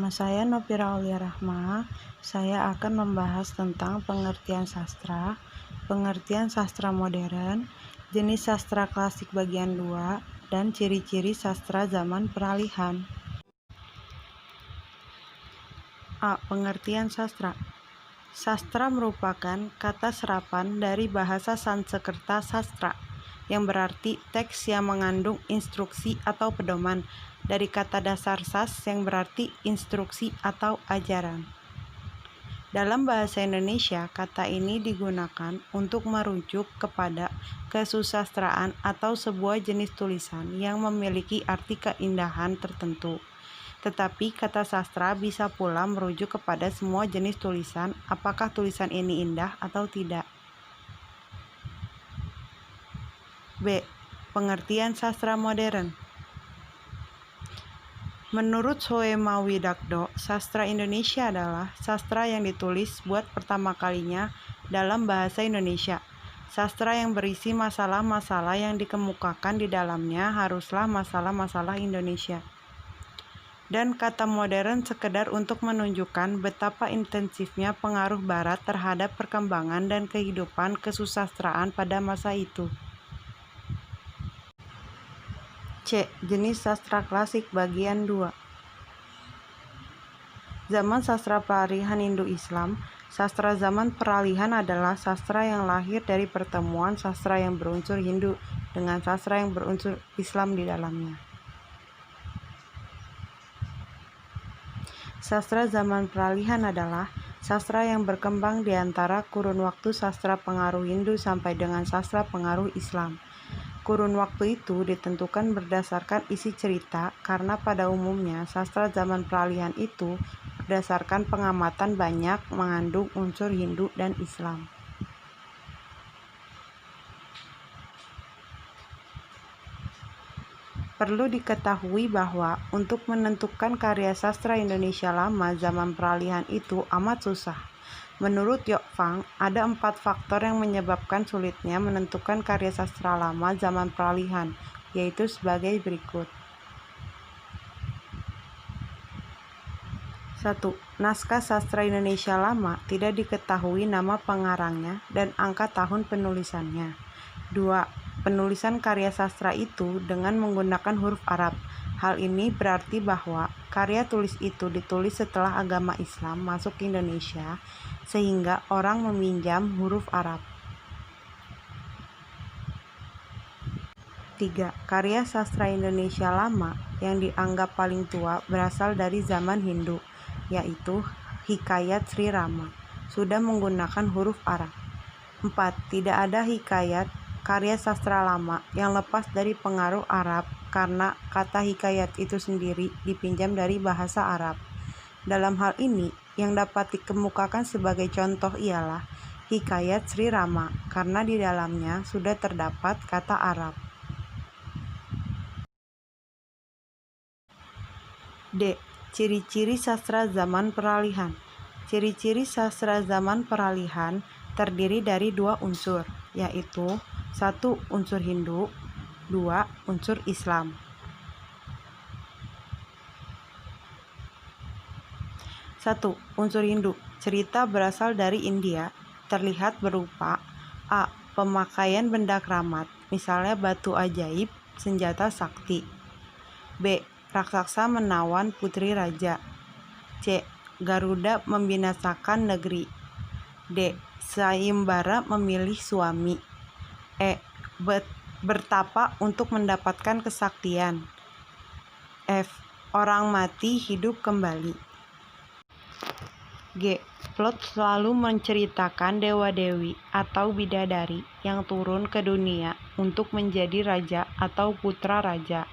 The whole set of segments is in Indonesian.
Nama saya Nopira Aulia Rahma. Saya akan membahas tentang pengertian sastra, pengertian sastra modern, jenis sastra klasik bagian 2, dan ciri-ciri sastra zaman peralihan. A. Pengertian sastra. Sastra merupakan kata serapan dari bahasa Sanskerta sastra, yang berarti teks yang mengandung instruksi atau pedoman, dari kata dasar sas yang berarti instruksi atau ajaran. Dalam bahasa Indonesia, kata ini digunakan untuk merujuk kepada kesusastraan atau sebuah jenis tulisan yang memiliki arti keindahan tertentu. Tetapi kata sastra bisa pula merujuk kepada semua jenis tulisan, apakah tulisan ini indah atau tidak. B. Pengertian sastra modern. Menurut Soema Widakdo, sastra Indonesia adalah sastra yang ditulis buat pertama kalinya dalam bahasa Indonesia. Sastra yang berisi masalah-masalah yang dikemukakan di dalamnya haruslah masalah-masalah Indonesia. Dan kata modern sekedar untuk menunjukkan betapa intensifnya pengaruh Barat terhadap perkembangan dan kehidupan kesusastraan pada masa itu. C. Jenis sastra klasik bagian 2. Zaman sastra peralihan Hindu-Islam. Sastra zaman peralihan adalah sastra yang lahir dari pertemuan sastra yang berunsur Hindu dengan sastra yang berunsur Islam di dalamnya. Sastra zaman peralihan adalah sastra yang berkembang di antara kurun waktu sastra pengaruh Hindu sampai dengan sastra pengaruh Islam. Kurun waktu itu ditentukan berdasarkan isi cerita karena pada umumnya sastra zaman peralihan itu berdasarkan pengamatan banyak mengandung unsur Hindu dan Islam. Perlu diketahui bahwa untuk menentukan karya sastra Indonesia lama zaman peralihan itu amat susah. Menurut Yok Fang, ada 4 faktor yang menyebabkan sulitnya menentukan karya sastra lama zaman peralihan, yaitu sebagai berikut. 1. Naskah sastra Indonesia lama tidak diketahui nama pengarangnya dan angka tahun penulisannya. 2. Penulisan karya sastra itu dengan menggunakan huruf Arab. Hal ini berarti bahwa karya tulis itu ditulis setelah agama Islam masuk ke Indonesia, sehingga orang meminjam huruf Arab. 3. Karya sastra Indonesia lama yang dianggap paling tua berasal dari zaman Hindu, yaitu Hikayat Sri Rama, sudah menggunakan huruf Arab. 4. Tidak ada hikayat karya sastra lama yang lepas dari pengaruh Arab karena kata hikayat itu sendiri dipinjam dari bahasa Arab. Dalam hal ini, yang dapat dikemukakan sebagai contoh ialah Hikayat Sri Rama karena di dalamnya sudah terdapat kata Arab. D. Ciri-ciri sastra zaman peralihan. Ciri-ciri sastra zaman peralihan terdiri dari 2 unsur, yaitu 1. Unsur Hindu, 2. Unsur Islam. 1. Unsur Hindu. Cerita berasal dari India, terlihat berupa A. Pemakaian benda keramat, misalnya batu ajaib, senjata sakti. B. Raksasa menawan putri raja. C. Garuda membinasakan negeri. D. Sayembara memilih suami. E. Bertapa untuk mendapatkan kesaktian. F. Orang mati hidup kembali. G. Plot selalu menceritakan dewa-dewi atau bidadari yang turun ke dunia untuk menjadi raja atau putra raja.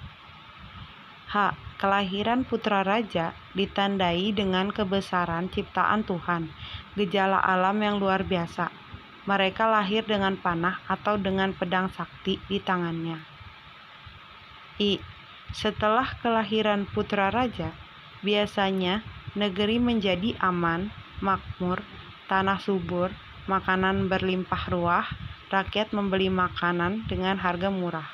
H. Kelahiran putra raja ditandai dengan kebesaran ciptaan Tuhan, gejala alam yang luar biasa. Mereka lahir dengan panah atau dengan pedang sakti di tangannya. I. Setelah kelahiran putra raja, biasanya negeri menjadi aman, makmur, tanah subur, makanan berlimpah ruah, rakyat membeli makanan dengan harga murah.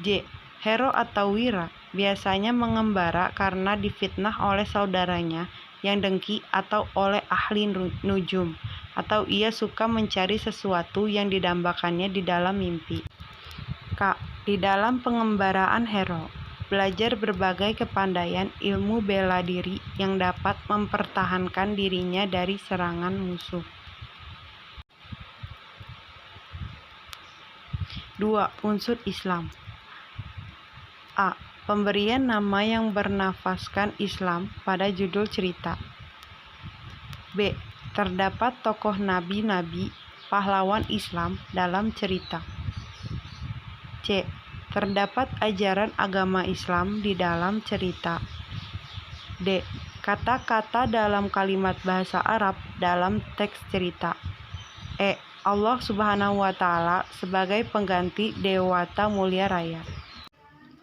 J. Hero atau Wira biasanya mengembara karena difitnah oleh saudaranya yang dengki atau oleh ahli nujum, atau ia suka mencari sesuatu yang didambakannya di dalam mimpi. K. Di dalam pengembaraan hero, belajar berbagai kepandaian ilmu bela diri yang dapat mempertahankan dirinya dari serangan musuh. 2. Unsur Islam. A. Pemberian nama yang bernafaskan Islam pada judul cerita. B. Terdapat tokoh nabi-nabi, pahlawan Islam dalam cerita. C. Terdapat ajaran agama Islam di dalam cerita. D. Kata-kata dalam kalimat bahasa Arab dalam teks cerita. E. Allah Subhanahu wa Ta'ala sebagai pengganti Dewata Mulia Raya.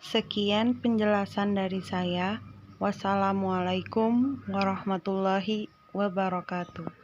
Sekian penjelasan dari saya. Wassalamualaikum warahmatullahi wabarakatuh.